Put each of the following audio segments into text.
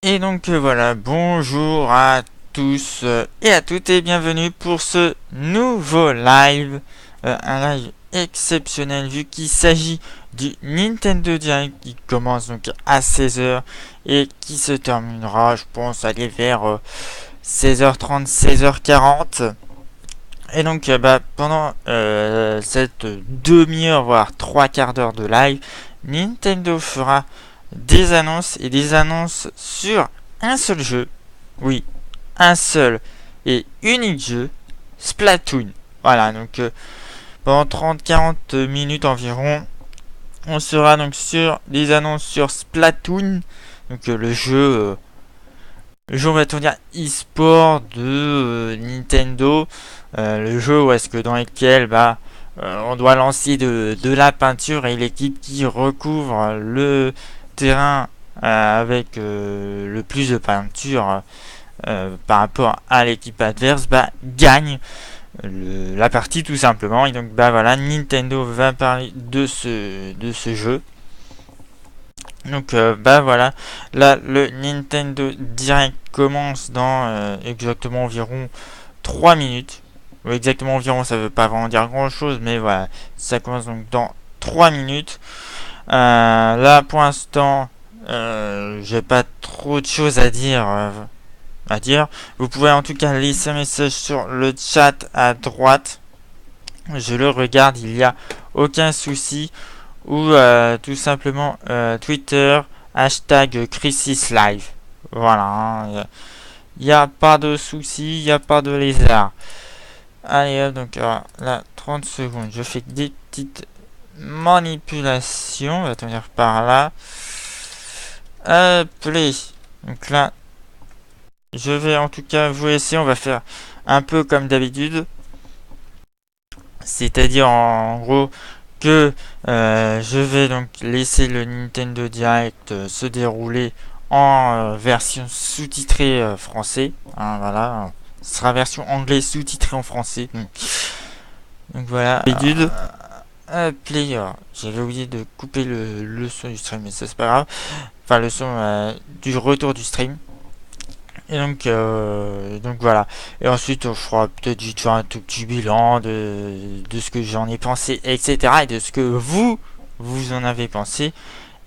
Et donc voilà, bonjour à tous et à toutes et bienvenue pour ce nouveau live, un live exceptionnel vu qu'il s'agit du Nintendo Direct qui commence donc à 16h et qui se terminera, je pense, aller vers 16h30, 16h40. Et donc pendant cette demi-heure, voire trois quarts d'heure de live, Nintendo fera des annonces et des annonces sur un seul jeu. Oui, un seul et unique jeu, Splatoon. Voilà, donc pendant 30-40 minutes environ, on sera donc sur des annonces sur Splatoon. Donc le jeu, on va dire e-sport de Nintendo. Le jeu où est-ce que dans lequel on doit lancer de la peinture et l'équipe qui recouvre le terrain avec le plus de peinture par rapport à l'équipe adverse gagne la partie tout simplement. Et donc voilà, Nintendo va parler de ce jeu. Donc voilà, là le Nintendo Direct commence dans exactement environ 3 minutes. Ou exactement environ, ça veut pas vraiment dire grand chose, mais voilà, ça commence donc dans 3 minutes. Là pour l'instant, j'ai pas trop de choses à dire. Vous pouvez en tout cas laisser un message sur le chat à droite. Je le regarde, il n'y a aucun souci. Ou tout simplement Twitter, hashtag Crisis Live. Voilà, il n'y a pas de souci, il n'y a pas de lézard. Allez hop, donc là, 30 secondes, je fais des petites manipulations, on va tenir par là. Play. Donc là, je vais en tout cas vous laisser, on va faire un peu comme d'habitude. C'est-à-dire en gros que je vais donc laisser le Nintendo Direct se dérouler en version sous-titrée français. Hein, voilà, ce sera version anglais sous-titrée en français. Donc voilà, d'habitude. Player, j'avais oublié de couper le son du stream, mais ça c'est pas grave. Enfin, le son du retour du stream. Et donc voilà. Et ensuite, on fera peut-être juste un tout petit bilan de ce que j'en ai pensé, etc. Et de ce que vous en avez pensé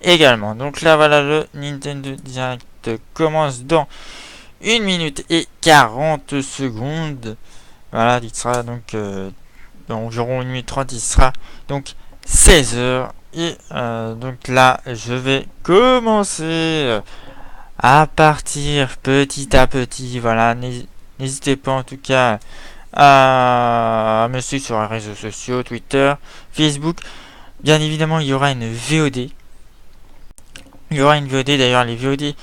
également. Donc là, voilà, le Nintendo Direct commence dans 1 minute et 40 secondes. Voilà, il sera donc dans environ 1 minute 30, il sera donc 16h. Et donc là, je vais commencer à partir petit à petit. Voilà, n'hésitez pas en tout cas à me suivre sur les réseaux sociaux, Twitter, Facebook. Bien évidemment, il y aura une VOD. Il y aura une VOD, d'ailleurs, les VOD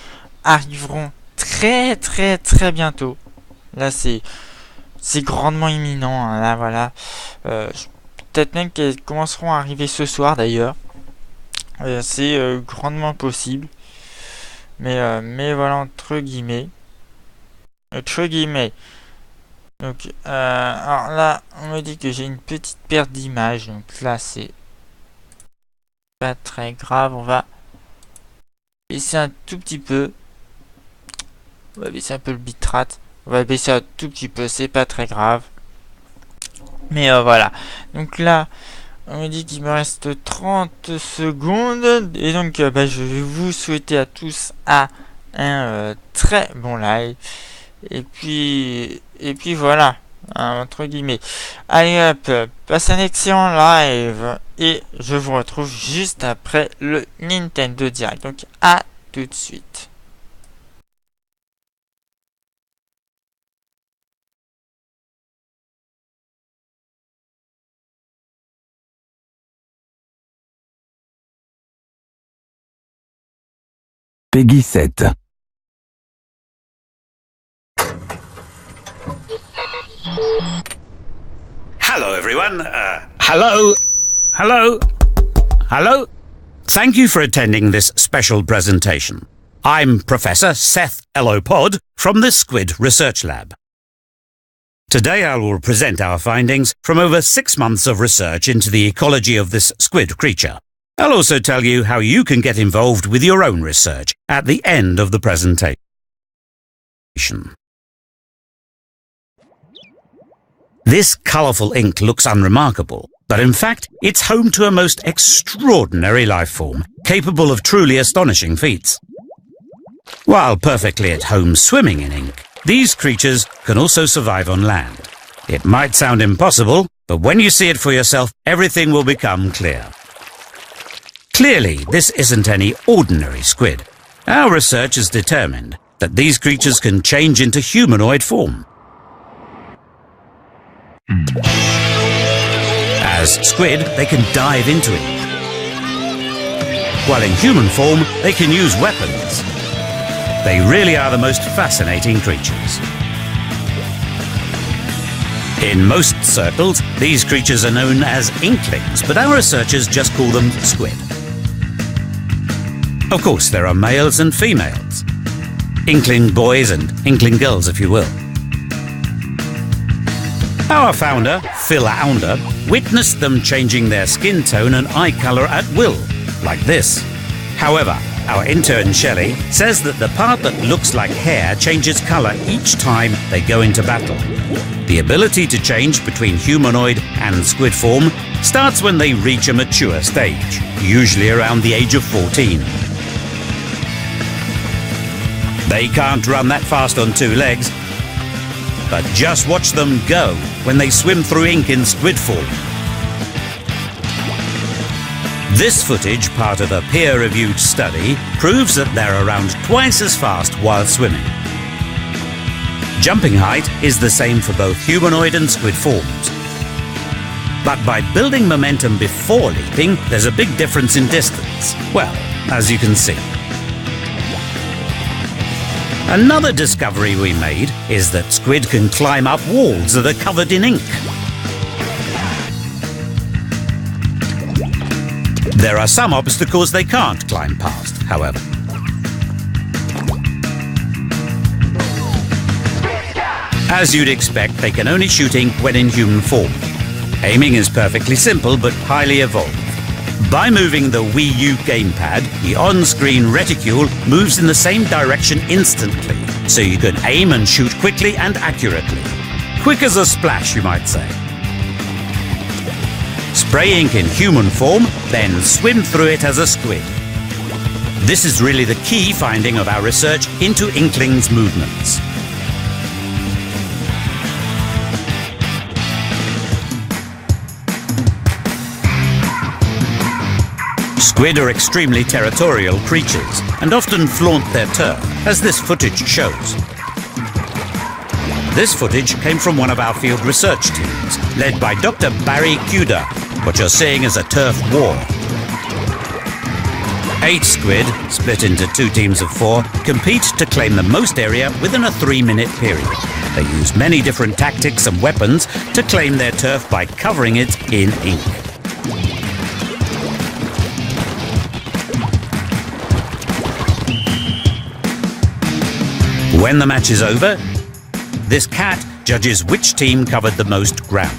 arriveront très très très bientôt. Là, c'est grandement imminent. Hein, là, voilà. Peut-être même qu'elles commenceront à arriver ce soir, d'ailleurs. C'est grandement possible. Mais voilà, entre guillemets. Entre guillemets. Donc, alors là, on me dit que j'ai une petite perte d'image. Donc là, c'est pas très grave. On va baisser un tout petit peu. On va baisser un peu le bitrate. On va baisser un tout petit peu. C'est pas très grave. Mais voilà. Donc là, on me dit qu'il me reste 30 secondes. Et donc, je vais vous souhaiter à tous un très bon live. Et puis voilà, hein, entre guillemets. Allez hop, passez un excellent live. Et je vous retrouve juste après le Nintendo Direct. Donc à tout de suite. Peggy 7. Hello, everyone. Hello. Thank you for attending this special presentation. I'm Professor Seth Elopod from the Squid Research Lab. Today I will present our findings from over 6 months of research into the ecology of this squid creature. I'll also tell you how you can get involved with your own research at the end of the presentation. location. This colourful ink looks unremarkable, but in fact, it's home to a most extraordinary life form, capable of truly astonishing feats. While perfectly at home swimming in ink, these creatures can also survive on land. It might sound impossible, but when you see it for yourself, everything will become clear. Clearly, this isn't any ordinary squid. Our research has determined that these creatures can change into humanoid form. As squid, they can dive into it, while in human form, they can use weapons. They really are the most fascinating creatures. In most circles, these creatures are known as inklings, but our researchers just call them squid. Of course, there are males and females. Inkling boys and inkling girls, if you will. Our founder, Phil Ounder, witnessed them changing their skin tone and eye colour at will, like this. However, our intern Shelley says that the part that looks like hair changes colour each time they go into battle. The ability to change between humanoid and squid form starts when they reach a mature stage, usually around the age of 14. They can't run that fast on two legs, but just watch them go when they swim through ink in squid form. This footage, part of a peer-reviewed study, proves that they're around twice as fast while swimming. Jumping height is the same for both humanoid and squid forms. But by building momentum before leaping, there's a big difference in distance. Well, as you can see. Another discovery we made is that squid can climb up walls that are covered in ink. There are some obstacles they can't climb past, however. As you'd expect, they can only shoot ink when in human form. Aiming is perfectly simple but highly evolved. By moving the Wii U gamepad, the on-screen reticule moves in the same direction instantly, so you can aim and shoot quickly and accurately. Quick as a splash, you might say. Spray ink in human form, then swim through it as a squid. This is really the key finding of our research into inklings' movements. Squid are extremely territorial creatures and often flaunt their turf, as this footage shows. This footage came from one of our field research teams, led by Dr. Barry Kuda. What you're seeing is a turf war. 8 squid, split into 2 teams of 4, compete to claim the most area within a 3-minute period. They use many different tactics and weapons to claim their turf by covering it in ink. When the match is over, this cat judges which team covered the most ground.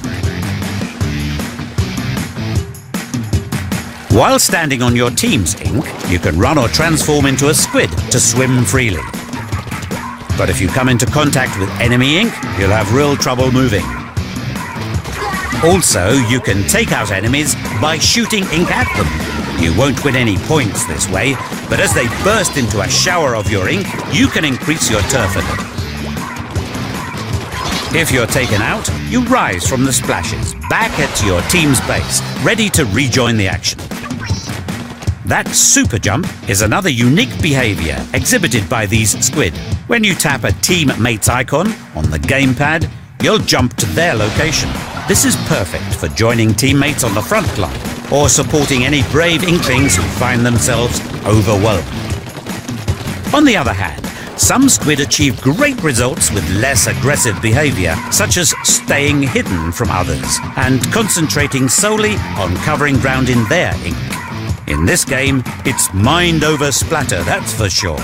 While standing on your team's ink, you can run or transform into a squid to swim freely. But if you come into contact with enemy ink, you'll have real trouble moving. Also, you can take out enemies by shooting ink at them. You won't win any points this way, but as they burst into a shower of your ink, you can increase your turf a little. If you're taken out, you rise from the splashes, back at your team's base, ready to rejoin the action. That super jump is another unique behaviour exhibited by these squid. When you tap a teammate's icon on the gamepad, you'll jump to their location. This is perfect for joining teammates on the front line or supporting any brave inklings who find themselves overwhelmed. On the other hand, some squid achieve great results with less aggressive behaviour, such as staying hidden from others and concentrating solely on covering ground in their ink. In this game, it's mind over splatter, that's for sure.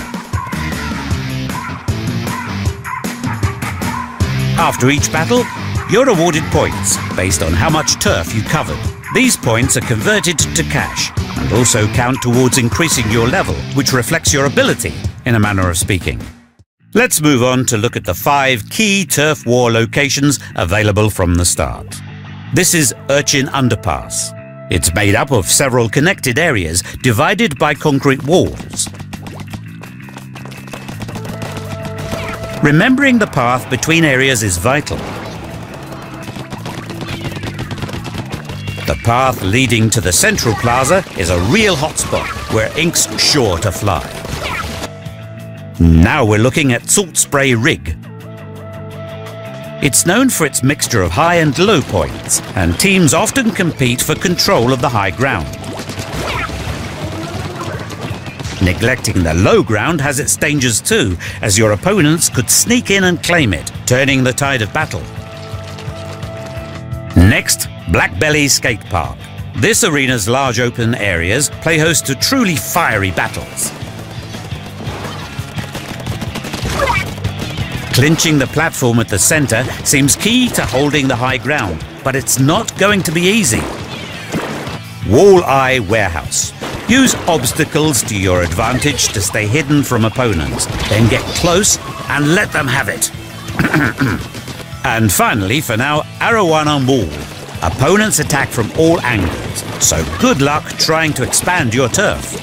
After each battle, you're awarded points based on how much turf you covered. These points are converted to cash and also count towards increasing your level, which reflects your ability, in a manner of speaking. Let's move on to look at the 5 key turf war locations available from the start. This is Urchin Underpass. It's made up of several connected areas divided by concrete walls. Remembering the path between areas is vital. The path leading to the central plaza is a real hotspot where ink's sure to fly. Now we're looking at Salt Spray Rig. It's known for its mixture of high and low points, and teams often compete for control of the high ground. Neglecting the low ground has its dangers too, as your opponents could sneak in and claim it, turning the tide of battle. Next, Blackbelly Skate Park. This arena's large open areas play host to truly fiery battles. Clinching the platform at the centre seems key to holding the high ground, but it's not going to be easy. Walleye Warehouse. Use obstacles to your advantage to stay hidden from opponents, then get close and let them have it. And finally, for now, Arowana Mall. Opponents attack from all angles, so good luck trying to expand your turf.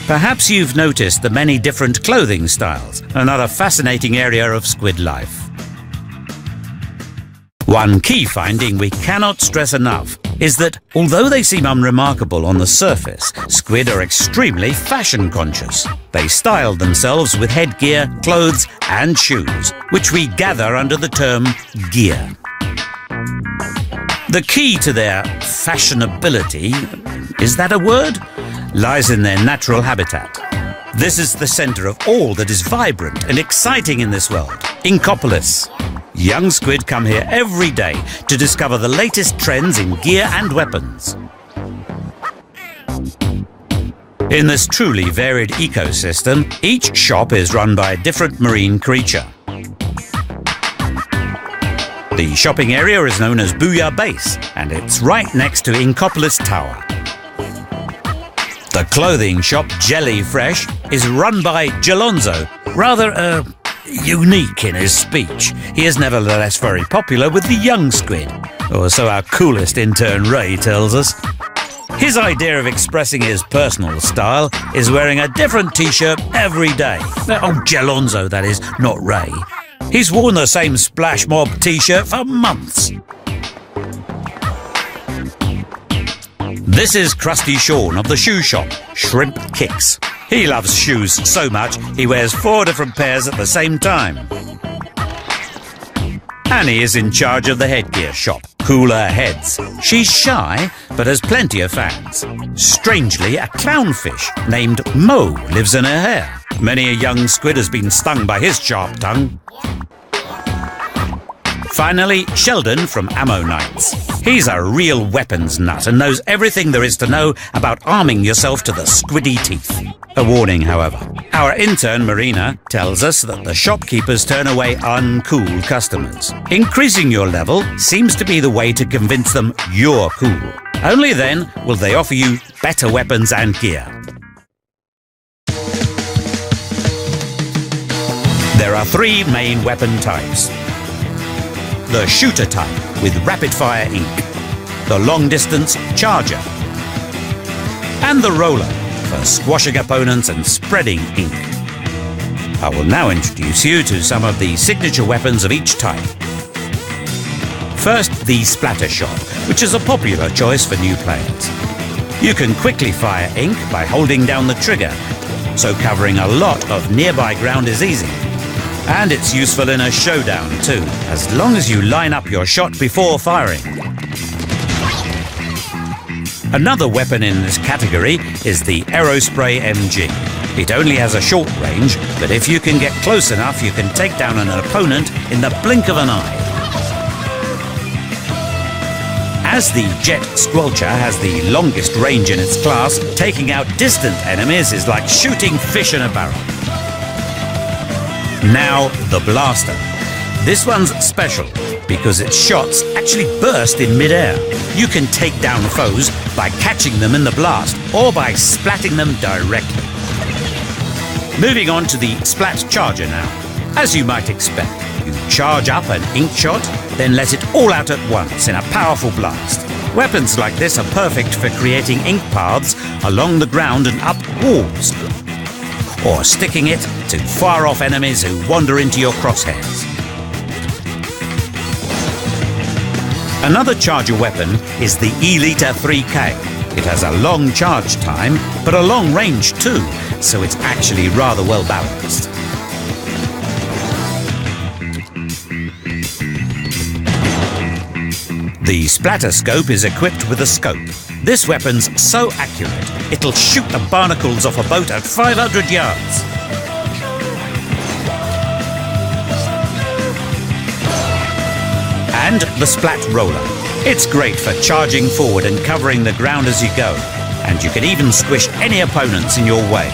Perhaps you've noticed the many different clothing styles, another fascinating area of squid life. One key finding we cannot stress enough is that although they seem unremarkable on the surface, squid are extremely fashion conscious. They style themselves with headgear, clothes and shoes, which we gather under the term gear. The key to their fashionability, is that a word? Lies in their natural habitat. This is the centre of all that is vibrant and exciting in this world, Inkopolis. Young squid come here every day to discover the latest trends in gear and weapons. In this truly varied ecosystem, each shop is run by a different marine creature. The shopping area is known as Booyah Base, and it's right next to Inkopolis Tower. The clothing shop Jelly Fresh is run by Jalonzo, rather unique in his speech. He is nevertheless very popular with the young squid, or so our coolest intern Ray tells us. His idea of expressing his personal style is wearing a different t-shirt every day. Oh, Jalonzo, that is, not Ray. He's worn the same Splash Mob t-shirt for months. This is Krusty Sean of the shoe shop, Shrimp Kicks. He loves shoes so much, he wears 4 different pairs at the same time. Annie is in charge of the headgear shop, Cooler Heads. She's shy, but has plenty of fans. Strangely, a clownfish named Mo lives in her hair. Many a young squid has been stung by his sharp tongue. Finally, Sheldon from Ammo Knights. He's a real weapons nut and knows everything there is to know about arming yourself to the squiddy teeth. A warning, however. Our intern, Marina, tells us that the shopkeepers turn away uncool customers. Increasing your level seems to be the way to convince them you're cool. Only then will they offer you better weapons and gear. There are 3 main weapon types. The shooter type with rapid-fire ink, the long-distance charger, and the roller for squashing opponents and spreading ink. I will now introduce you to some of the signature weapons of each type. First, the splatter shot, which is a popular choice for new players. You can quickly fire ink by holding down the trigger, so covering a lot of nearby ground is easy. And it's useful in a showdown too, as long as you line up your shot before firing. Another weapon in this category is the Aerospray MG. It only has a short range, but if you can get close enough, you can take down an opponent in the blink of an eye. As the Jet Squelcher has the longest range in its class, taking out distant enemies is like shooting fish in a barrel. Now, the Blaster. This one's special because its shots actually burst in mid-air. You can take down foes by catching them in the blast or by splatting them directly. Moving on to the Splat Charger now. As you might expect, you charge up an ink shot, then let it all out at once in a powerful blast. Weapons like this are perfect for creating ink paths along the ground and up walls, or sticking it to far off enemies who wander into your crosshairs. Another charger weapon is the Elita 3K. It has a long charge time, but a long range too, so it's actually rather well balanced. The Splatter Scope is equipped with a scope. This weapon's so accurate, it'll shoot the barnacles off a boat at 500 yards. And the Splat Roller. It's great for charging forward and covering the ground as you go, and you can even squish any opponents in your way.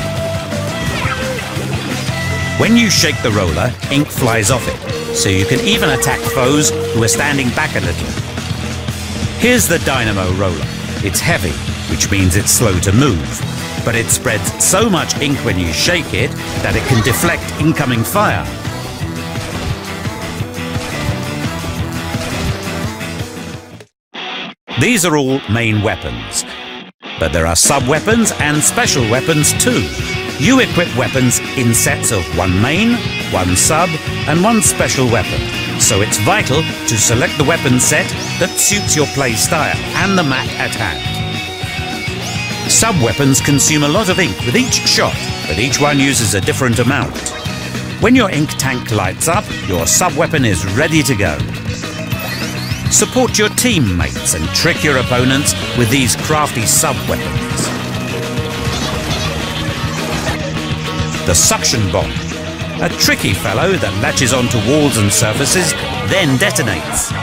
When you shake the roller, ink flies off it, so you can even attack foes who are standing back a little. Here's the Dynamo Roller. It's heavy, which means it's slow to move, but it spreads so much ink when you shake it that it can deflect incoming fire. These are all main weapons, but there are sub-weapons and special weapons too. You equip weapons in sets of one main, one sub, and one special weapon, so it's vital to select the weapon set that suits your play style and the map at hand. Sub-weapons consume a lot of ink with each shot, but each one uses a different amount. When your ink tank lights up, your sub-weapon is ready to go. Support your teammates and trick your opponents with these crafty sub-weapons. The Suction Bomb, a tricky fellow that latches onto walls and surfaces, then detonates.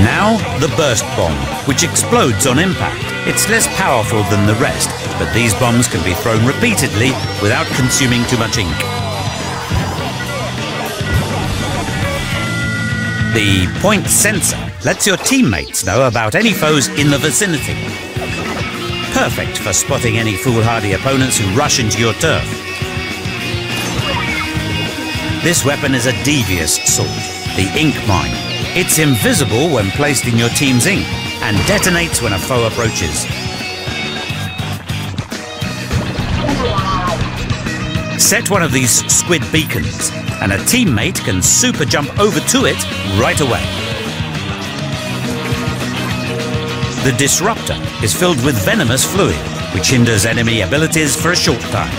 Now the Burst Bomb, which explodes on impact. It's less powerful than the rest, but these bombs can be thrown repeatedly without consuming too much ink. The Point Sensor lets your teammates know about any foes in the vicinity. Perfect for spotting any foolhardy opponents who rush into your turf. This weapon is a devious sort, the Ink Mine. It's invisible when placed in your team's ink and detonates when a foe approaches. Set one of these squid beacons and a teammate can super jump over to it right away. The Disruptor is filled with venomous fluid, which hinders enemy abilities for a short time.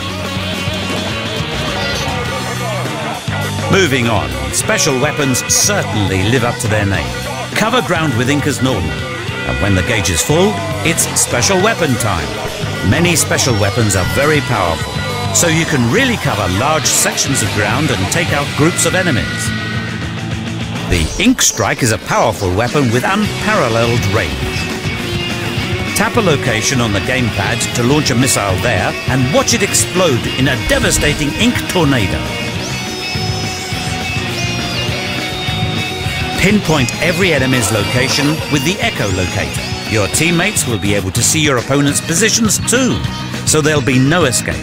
Moving on, special weapons certainly live up to their name. Cover ground with ink as normal, and when the gauge is full, it's special weapon time. Many special weapons are very powerful, so you can really cover large sections of ground and take out groups of enemies. The Ink Strike is a powerful weapon with unparalleled range. Tap a location on the gamepad to launch a missile there and watch it explode in a devastating ink tornado. Pinpoint every enemy's location with the Echo Locator. Your teammates will be able to see your opponent's positions too, so there'll be no escape.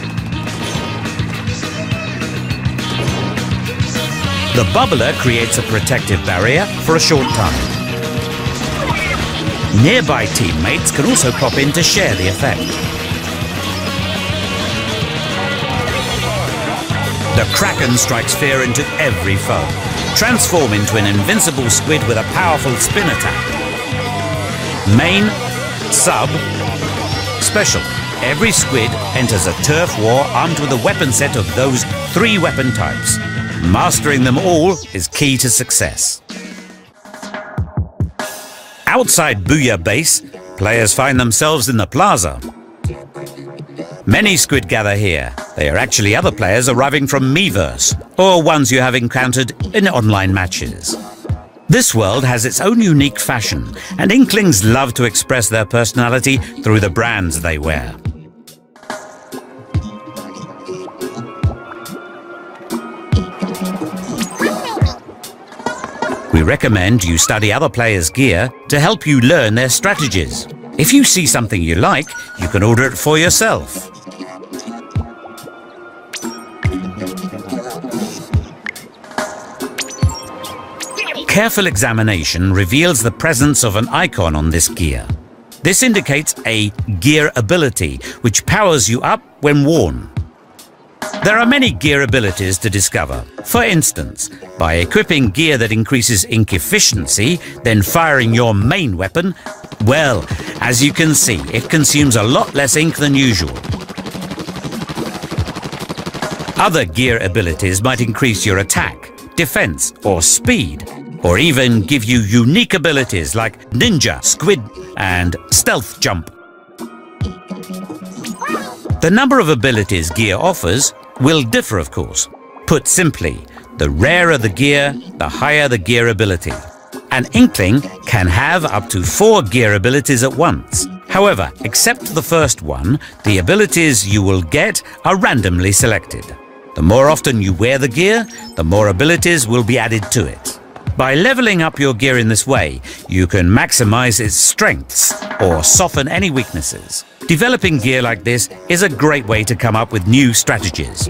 The Bubbler creates a protective barrier for a short time. Nearby teammates can also pop in to share the effect. The Kraken strikes fear into every foe. Transform into an invincible squid with a powerful spin attack. Main, sub, special. Every squid enters a turf war armed with a weapon set of those 3 weapon types. Mastering them all is key to success. Outside Booyah Base, players find themselves in the plaza. Many squid gather here. They are actually other players arriving from Miiverse, or ones you have encountered in online matches. This world has its own unique fashion, and Inklings love to express their personality through the brands they wear. We recommend you study other players' gear to help you learn their strategies. If you see something you like, you can order it for yourself. careful examination reveals the presence of an icon on this gear. This indicates a gear ability, which powers you up when worn. There are many gear abilities to discover. For instance, by equipping gear that increases ink efficiency, then firing your main weapon, well, as you can see, it consumes a lot less ink than usual. Other gear abilities might increase your attack, defense, or speed, or even give you unique abilities like ninja, squid, and stealth jump. The number of abilities gear offers will differ, of course. Put simply, the rarer the gear, the higher the gear ability. An Inkling can have up to 4 gear abilities at once. However, except the first one, the abilities you will get are randomly selected. The more often you wear the gear, the more abilities will be added to it. By leveling up your gear in this way, you can maximize its strengths or soften any weaknesses. Developing gear like this is a great way to come up with new strategies.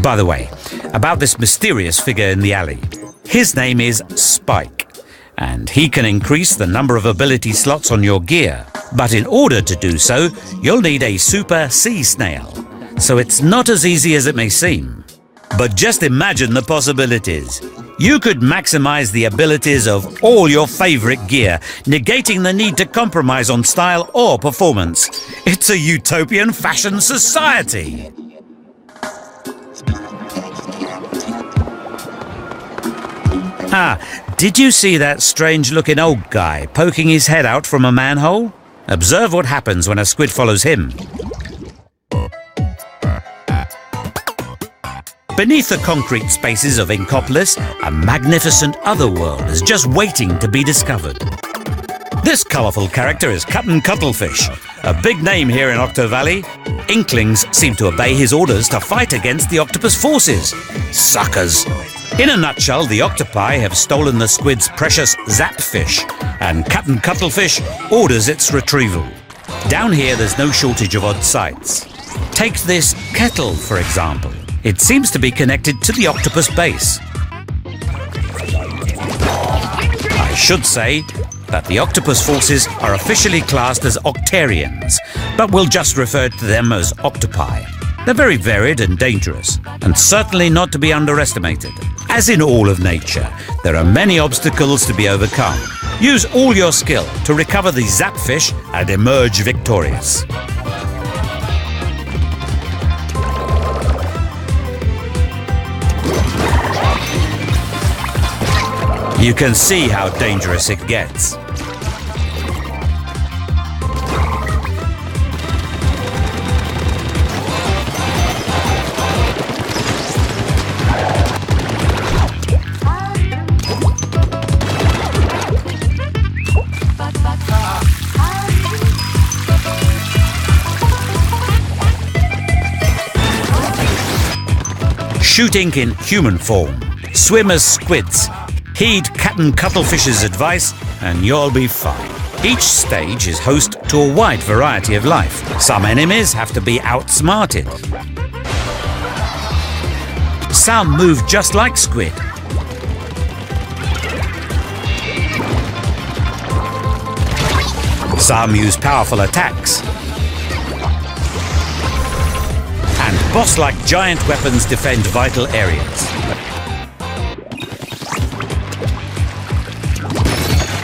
By the way, about this mysterious figure in the alley. His name is Spike, and he can increase the number of ability slots on your gear. But in order to do so, you'll need a super sea snail. So it's not as easy as it may seem. But just imagine the possibilities. You could maximize the abilities of all your favorite gear, negating the need to compromise on style or performance. It's a utopian fashion society. Did you see that strange-looking old guy poking his head out from a manhole? Observe what happens when a squid follows him. Beneath the concrete spaces of Inkopolis, a magnificent otherworld is just waiting to be discovered. This colourful character is Captain Cuttlefish, a big name here in Octo Valley. Inklings seem to obey his orders to fight against the octopus forces. Suckers! In a nutshell, the octopi have stolen the squid's precious zapfish, and Captain Cuttlefish orders its retrieval. Down here, there's no shortage of odd sights. Take this kettle, for example. It seems to be connected to the octopus base. I should say that the octopus forces are officially classed as Octarians, but we'll just refer to them as octopi. They're very varied and dangerous, and certainly not to be underestimated. As in all of nature, there are many obstacles to be overcome. Use all your skill to recover the zapfish and emerge victorious. You can see how dangerous it gets. Shooting in human form. Swim as squids. Heed Captain Cuttlefish's advice and you'll be fine. Each stage is host to a wide variety of life. Some enemies have to be outsmarted. Some move just like squid. Some use powerful attacks. And boss-like giant weapons defend vital areas.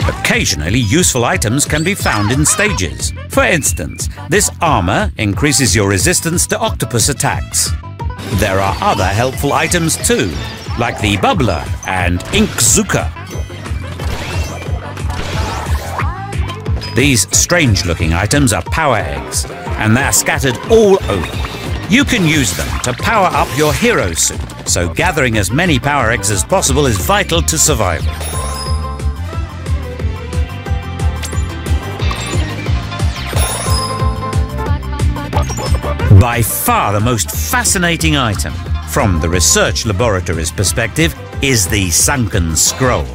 Occasionally, useful items can be found in stages. For instance, this armor increases your resistance to octopus attacks. There are other helpful items too, like the bubbler and Inkzooka. These strange-looking items are power eggs, and they're scattered all over. You can use them to power up your hero suit, so gathering as many power eggs as possible is vital to survival. By far the most fascinating item, from the research laboratory's perspective, is the Sunken Scroll.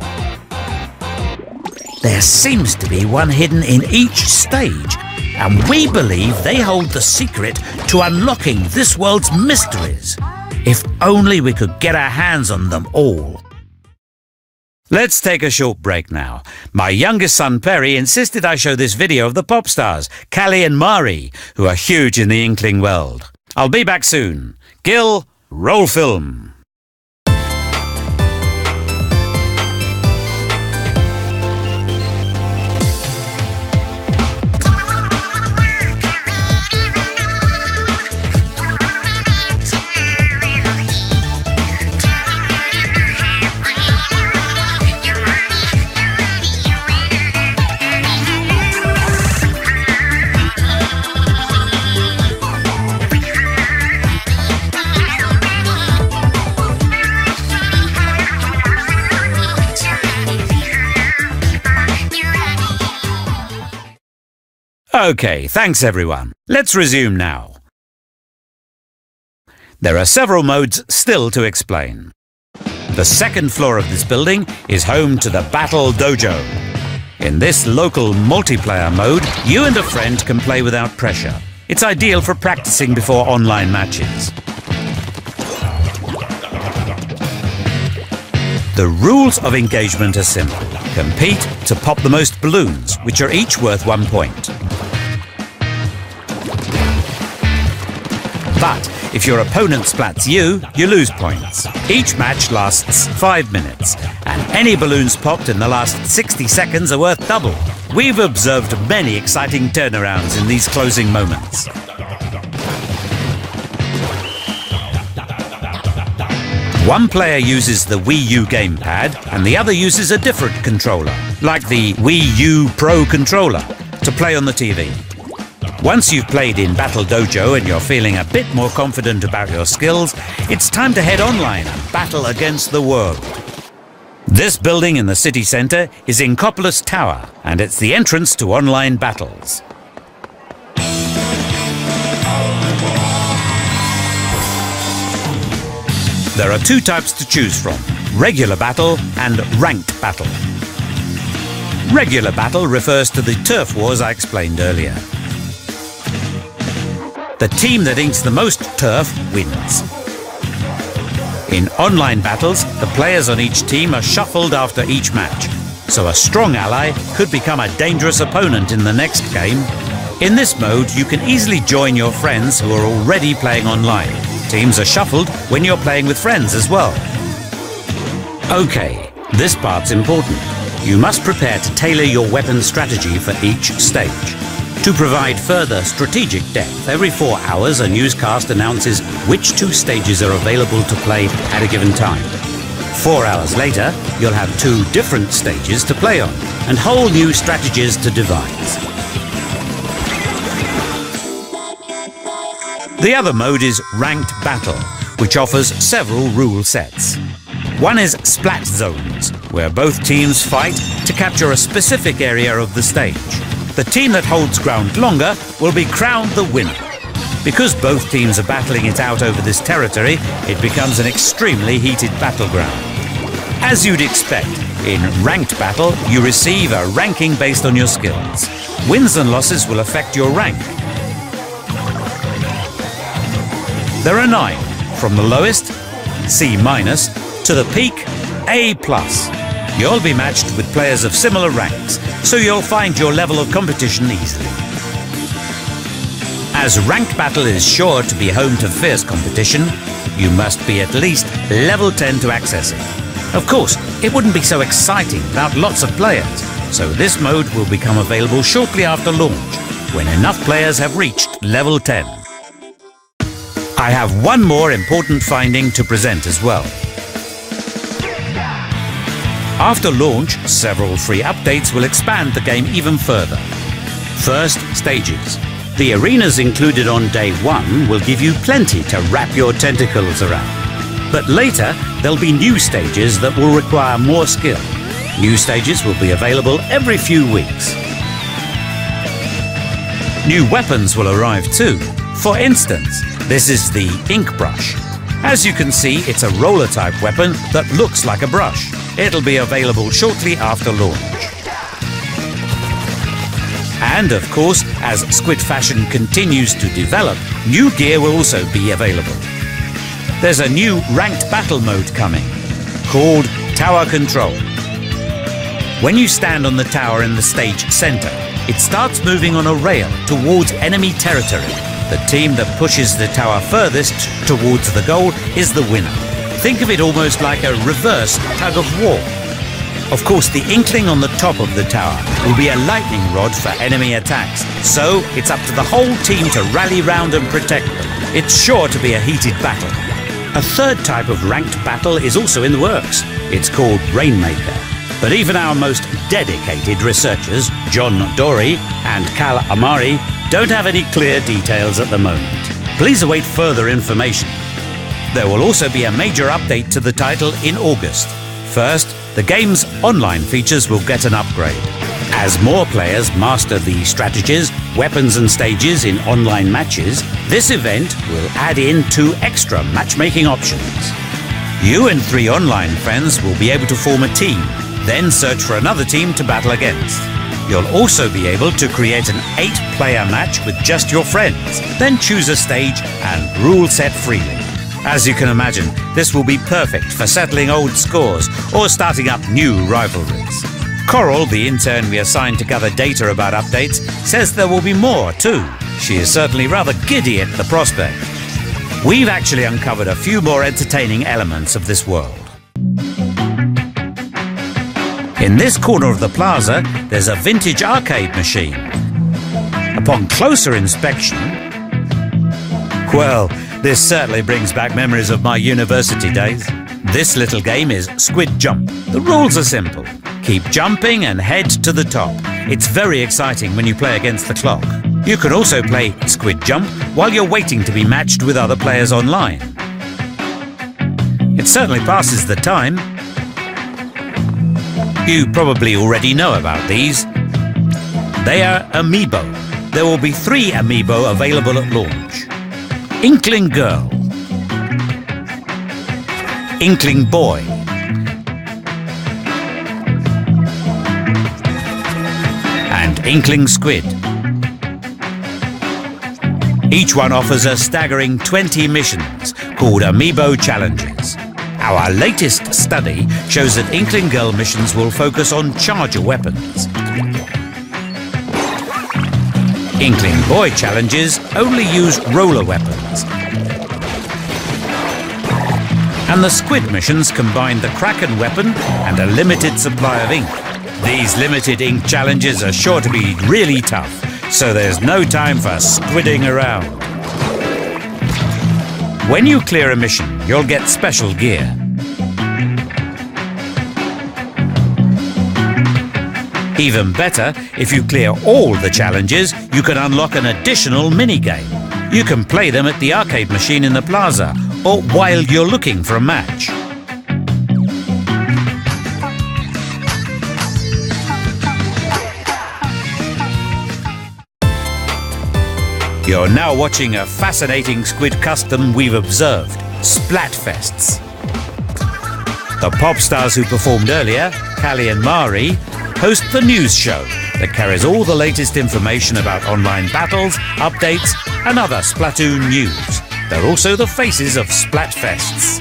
There seems to be one hidden in each stage, and we believe they hold the secret to unlocking this world's mysteries. If only we could get our hands on them all. Let's take a short break now. My youngest son Perry insisted I show this video of the pop stars, Callie and Mari, who are huge in the Inkling world. I'll be back soon. Gil, roll film. Okay, thanks everyone. Let's resume now. There are several modes still to explain. The second floor of this building is home to the Battle Dojo. In this local multiplayer mode, you and a friend can play without pressure. It's ideal for practicing before online matches. The rules of engagement are simple. Compete to pop the most balloons, which are each worth 1 point. But if your opponent splats you, you lose points. Each match lasts 5 minutes, and any balloons popped in the last 60 seconds are worth double. We've observed many exciting turnarounds in these closing moments. One player uses the Wii U gamepad, and the other uses a different controller, like the Wii U Pro controller, to play on the TV. Once you've played in Battle Dojo and you're feeling a bit more confident about your skills, it's time to head online and battle against the world. This building in the city centre is Inkopolis Tower, and it's the entrance to online battles. There are 2 types to choose from: regular battle and ranked battle. Regular battle refers to the turf wars I explained earlier. The team that inks the most turf wins. In online battles, the players on each team are shuffled after each match, so a strong ally could become a dangerous opponent in the next game. In this mode, you can easily join your friends who are already playing online. Teams are shuffled when you're playing with friends as well. Okay, this part's important. You must prepare to tailor your weapon strategy for each stage. To provide further strategic depth, every 4 hours a newscast announces which 2 stages are available to play at a given time. 4 hours later, you'll have 2 different stages to play on, and whole new strategies to devise. The other mode is Ranked Battle, which offers several rule sets. One is Splat Zones, where both teams fight to capture a specific area of the stage. The team that holds ground longer will be crowned the winner. Because both teams are battling it out over this territory, it becomes an extremely heated battleground. As you'd expect, in ranked battle, you receive a ranking based on your skills. Wins and losses will affect your rank. There are 9, from the lowest, C-, to the peak, A+. You'll be matched with players of similar ranks, so you'll find your level of competition easily. As ranked battle is sure to be home to fierce competition, you must be at least level 10 to access it. Of course, it wouldn't be so exciting without lots of players, so this mode will become available shortly after launch, when enough players have reached level 10. I have one more important finding to present as well. After launch, several free updates will expand the game even further. First, stages. The arenas included on day 1 will give you plenty to wrap your tentacles around. But later, there'll be new stages that will require more skill. New stages will be available every few weeks. New weapons will arrive too. For instance, this is the Ink Brush. As you can see, it's a roller-type weapon that looks like a brush. It'll be available shortly after launch. And of course, as Squid Fashion continues to develop, new gear will also be available. There's a new ranked battle mode coming, called Tower Control. When you stand on the tower in the stage center, it starts moving on a rail towards enemy territory. The team that pushes the tower furthest towards the goal is the winner. Think of it almost like a reverse tug of war. Of course, the inkling on the top of the tower will be a lightning rod for enemy attacks, so it's up to the whole team to rally round and protect them. It's sure to be a heated battle. A third type of ranked battle is also in the works. It's called Rainmaker. But even our most dedicated researchers, John Dory and Cal Amari, don't have any clear details at the moment. Please await further information. There will also be a major update to the title in August. First, the game's online features will get an upgrade. As more players master the strategies, weapons and stages in online matches, this event will add in 2 extra matchmaking options. You and 3 online friends will be able to form a team, then search for another team to battle against. You'll also be able to create an 8-player match with just your friends, then choose a stage and rule set freely. As you can imagine, this will be perfect for settling old scores or starting up new rivalries. Coral, the intern we assigned to gather data about updates, says there will be more too. She is certainly rather giddy at the prospect. We've actually uncovered a few more entertaining elements of this world. In this corner of the plaza, there's a vintage arcade machine. Upon closer inspection, well, this certainly brings back memories of my university days. This little game is Squid Jump. The rules are simple. Keep jumping and head to the top. It's very exciting when you play against the clock. You can also play Squid Jump while you're waiting to be matched with other players online. It certainly passes the time. You probably already know about these. They are Amiibo. There will be 3 Amiibo available at launch. Inkling Girl, Inkling Boy, and Inkling Squid. Each one offers a staggering 20 missions called Amiibo Challenges. Our latest study shows that Inkling Girl missions will focus on charger weapons. Inkling Boy challenges only use roller weapons. And the Squid missions combine the Kraken weapon and a limited supply of ink. These limited ink challenges are sure to be really tough, so there's no time for squidding around. When you clear a mission, you'll get special gear. Even better, if you clear all the challenges, you can unlock an additional mini-game. You can play them at the arcade machine in the plaza, or while you're looking for a match. You're now watching a fascinating Squid custom we've observed, Splatfests. The pop stars who performed earlier, Callie and Mari, host the news show that carries all the latest information about online battles, updates, and other Splatoon news. They're also the faces of Splatfests.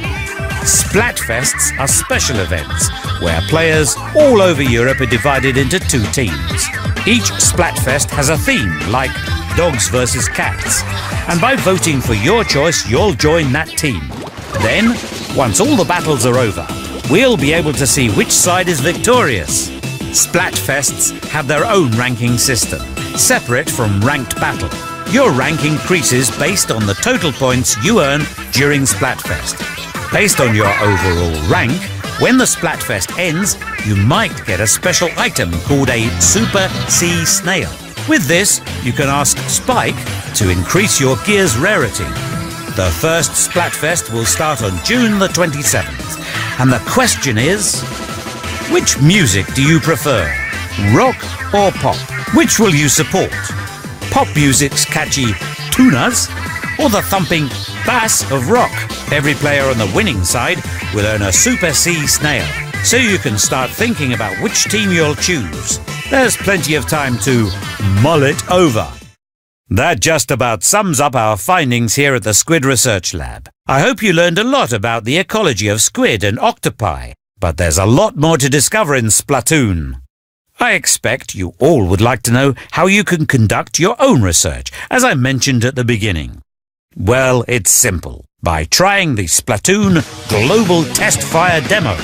Splatfests are special events where players all over Europe are divided into 2 teams. Each Splatfest has a theme, like dogs versus cats, and by voting for your choice, you'll join that team. Then, once all the battles are over, we'll be able to see which side is victorious. Splatfests have their own ranking system, separate from ranked battle. Your rank increases based on the total points you earn during Splatfest. Based on your overall rank, when the Splatfest ends, you might get a special item called a Super Sea Snail. With this, you can ask Spike to increase your gear's rarity. The first Splatfest will start on June the 27th, and the question is, which music do you prefer? Rock or pop? Which will you support? Pop music's catchy tunas or the thumping bass of rock? Every player on the winning side will earn a Super Sea Snail, so you can start thinking about which team you'll choose. There's plenty of time to mull it over. That just about sums up our findings here at the Squid Research Lab. I hope you learned a lot about the ecology of squid and octopi, but there's a lot more to discover in Splatoon. I expect you all would like to know how you can conduct your own research, as I mentioned at the beginning. Well, it's simple, by trying the Splatoon Global Test Fire demo.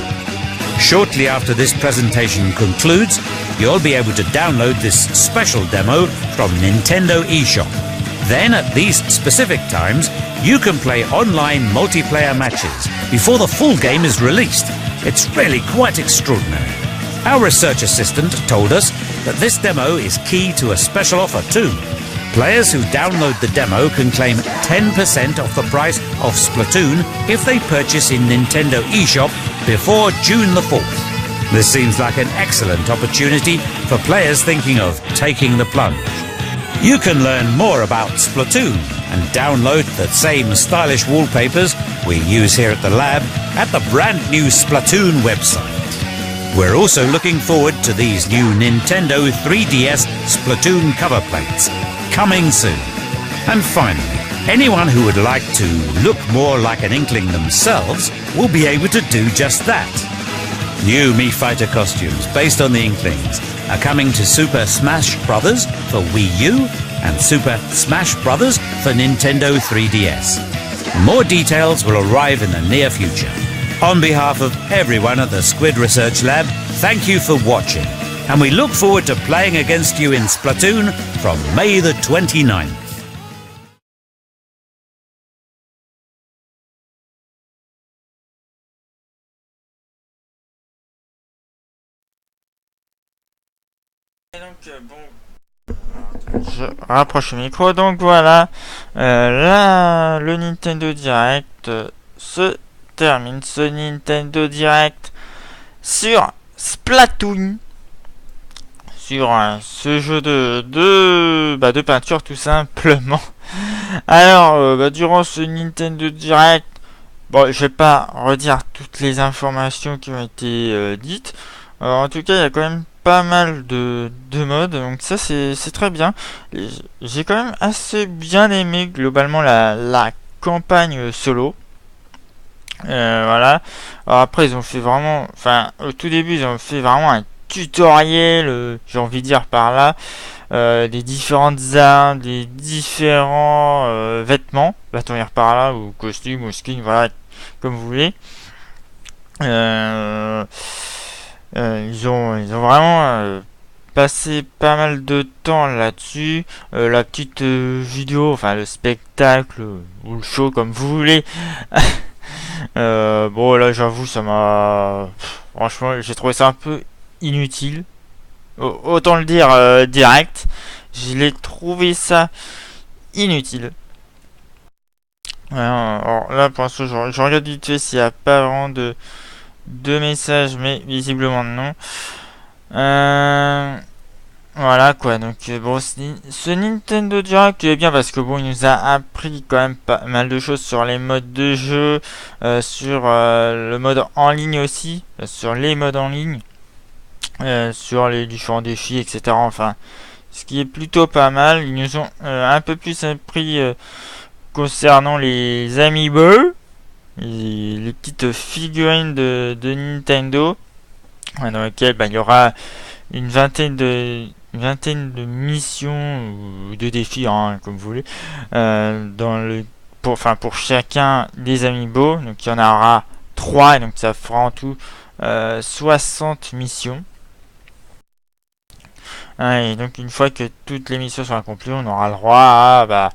Shortly after this presentation concludes, you'll be able to download this special demo from Nintendo eShop. Then, at these specific times, you can play online multiplayer matches before the full game is released. It's really quite extraordinary. Our research assistant told us that this demo is key to a special offer too. Players who download the demo can claim 10% off the price of Splatoon if they purchase in Nintendo eShop before June the 4th. This seems like an excellent opportunity for players thinking of taking the plunge. You can learn more about Splatoon and download the same stylish wallpapers we use here at the lab at the brand new Splatoon website. We're also looking forward to these new Nintendo 3DS Splatoon cover plates, coming soon. And finally, anyone who would like to look more like an Inkling themselves will be able to do just that. New Mii Fighter costumes based on the Inklings are coming to Super Smash Bros. For Wii U and Super Smash Bros. For Nintendo 3DS. More details will arrive in the near future. On behalf of everyone at the Squid Research Lab, thank you for watching, and we look forward to playing against you in Splatoon from May the 29th. Et donc, je rapproche le micro. Donc voilà, là, le Nintendo Direct se termine. Ce Nintendo Direct sur Splatoon, sur ce jeu de peinture tout simplement. Alors, durant ce Nintendo Direct, bon, je vais pas redire toutes les informations qui ont été dites. En tout cas, il y a quand même pas mal de modes, donc ça c'est très bien. J'ai quand même assez bien aimé globalement la campagne solo. Voilà. Alors après ils ont fait vraiment, enfin au tout début ils ont fait vraiment un tutoriel, j'ai envie de dire par là, des différentes armes, des différents vêtements, va-t-on dire par là, ou costumes ou skins, voilà, comme vous voulez. Ils ont vraiment passé pas mal de temps là-dessus. La petite vidéo, enfin le spectacle ou le show comme vous voulez. Bon là j'avoue ça m'a... Franchement j'ai trouvé ça un peu inutile. Autant le dire direct. Je l'ai trouvé ça inutile. Alors là pour l'instant je regarde vite fait s'il n'y a pas vraiment de messages, mais visiblement non. Voilà quoi, donc bon, ce Nintendo Direct est bien parce que bon, il nous a appris quand même pas mal de choses sur les modes de jeu, sur le mode en ligne aussi, sur les modes en ligne, sur les différents défis, etc. Enfin, ce qui est plutôt pas mal. Ils nous ont un peu plus appris concernant les amiibo, les petites figurines de Nintendo, dans lesquelles il y aura une vingtaine de missions ou de défis, hein, comme vous voulez, pour chacun des amiibo. Donc il y en aura 3, et donc ça fera en tout 60 missions. Et donc une fois que toutes les missions sont accomplies, on aura le droit à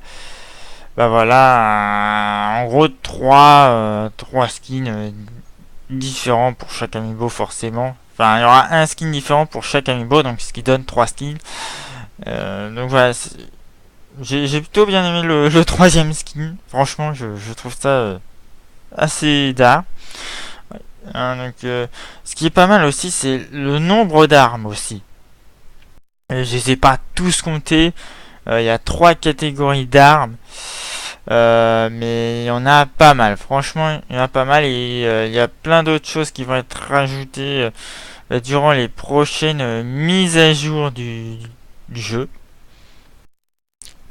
voilà, en gros 3 skins différents pour chaque amiibo forcément. Enfin, il y aura un skin différent pour chaque amiibo, donc ce qui donne 3 skins. Donc voilà, j'ai plutôt bien aimé le troisième skin. Franchement, je trouve ça assez d'art. Ouais. Donc, ce qui est pas mal aussi, c'est le nombre d'armes aussi. Je les ai pas tous comptés. Il y a 3 catégories d'armes. Mais il y en a pas mal, franchement il y en a pas mal, et il y a plein d'autres choses qui vont être rajoutées durant les prochaines mises à jour du jeu.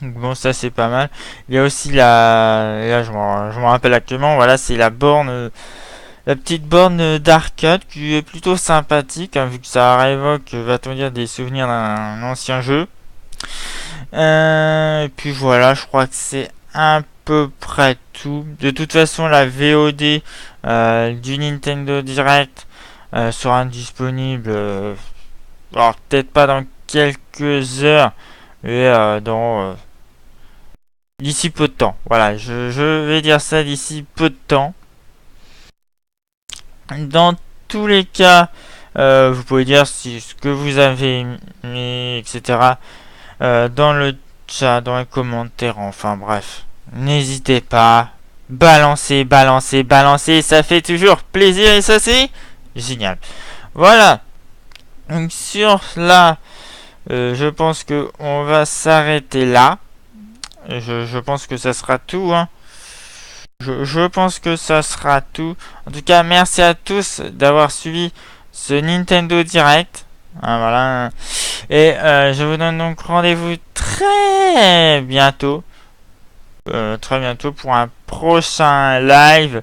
Donc bon, ça c'est pas mal. Il y a aussi là je m'en rappelle actuellement, voilà, c'est la borne la petite borne d'arcade qui est plutôt sympathique, hein, vu que ça révoque, va-t-on dire, des souvenirs d'un ancien jeu. Et puis voilà, je crois que c'est à peu près tout. De toute façon, la VOD du Nintendo Direct sera disponible, alors peut-être pas dans quelques heures, mais d'ici peu de temps. Voilà, je vais dire ça d'ici peu de temps. Dans tous les cas, vous pouvez dire si ce que vous avez aimé, etc. Dans le chat, dans les commentaires, enfin bref. N'hésitez pas. Balancez, balancez, balancez. Ça fait toujours plaisir et ça c'est génial. Voilà. Donc sur là, je pense que on va s'arrêter là. Je pense que ça sera tout. Hein. Je pense que ça sera tout. En tout cas, merci à tous d'avoir suivi ce Nintendo Direct. Hein, voilà. Et je vous donne donc rendez-vous très bientôt. Très bientôt pour un prochain live.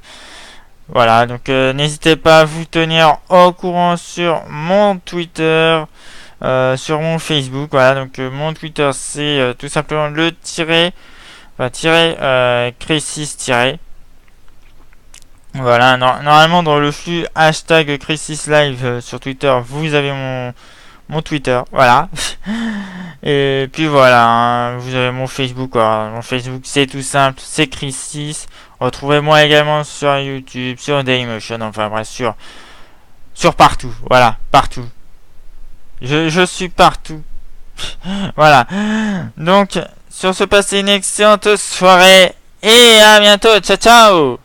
Voilà, donc n'hésitez pas à vous tenir au courant sur mon Twitter, sur mon Facebook. Voilà, donc mon Twitter c'est tout simplement le Crisis tiré. Voilà, normalement dans le flux hashtag Crisis Live sur Twitter, vous avez mon Twitter, voilà. Et puis voilà, hein, vous avez mon Facebook, quoi. Mon Facebook c'est tout simple, c'est Crisis. Retrouvez-moi également sur YouTube, sur Dailymotion, enfin bref, sur partout, voilà, partout. Je suis partout. Voilà. Donc, sur ce, passez une excellente soirée et à bientôt. Ciao, ciao.